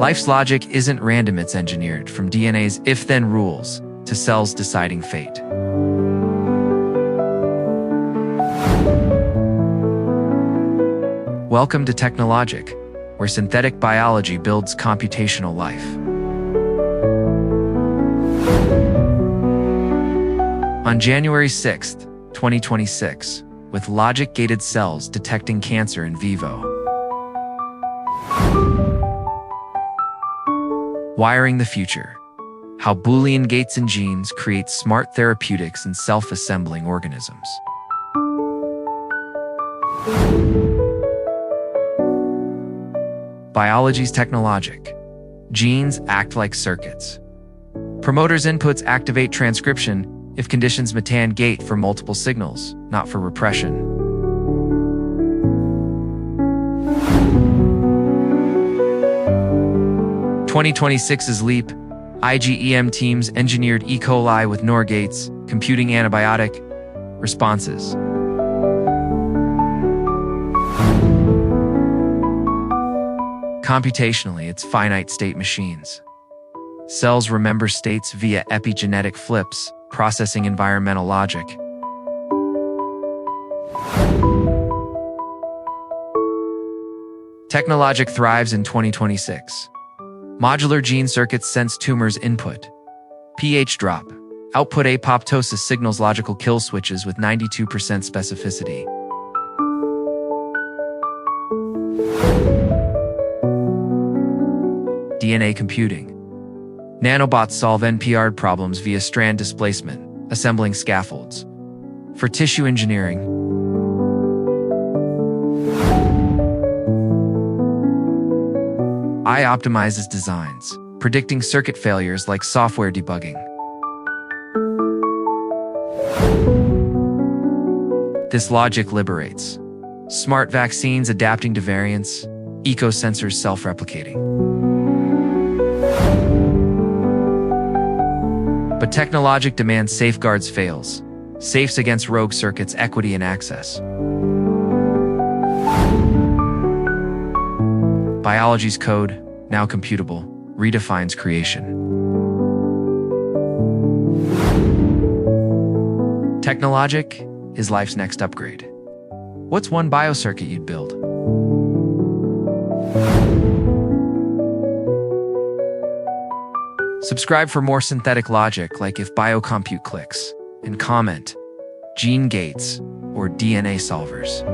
Life's logic isn't random, it's engineered, from DNA's if-then rules to cells deciding fate. Welcome to TechnoLogic, where synthetic biology builds computational life. On January 6, 2026, with logic-gated cells detecting cancer in vivo. Wiring the future. How Boolean gates in genes create smart therapeutics in self-assembling organisms. Biology's TechnoLogic. Genes act like circuits. Promoters' inputs activate transcription if conditions metan gate for multiple signals, not for repression. "2026's leap, iGEM teams engineered E. coli with NOR gates, computing antibiotic responses. Computationally, it's finite state machines. Cells remember states via epigenetic flips, processing environmental logic. TechnoLogic thrives in 2026. Modular gene circuits sense tumors input. pH drop. Output apoptosis signals logical kill switches with 92% specificity. DNA computing. Nanobots solve NP-hard problems via strand displacement, assembling scaffolds. For tissue engineering. AI optimizes designs, predicting circuit failures like software debugging. This logic liberates. Smart vaccines adapting to variants, eco-sensors self-replicating. But TechnoLogic demands safeguards fails, safes against rogue circuits, equity and access. Biology's code, now computable, redefines creation. TechnoLogic is life's next upgrade. What's one biocircuit you'd build? Subscribe for more synthetic logic, like if biocompute clicks, and comment, gene gates, or DNA solvers.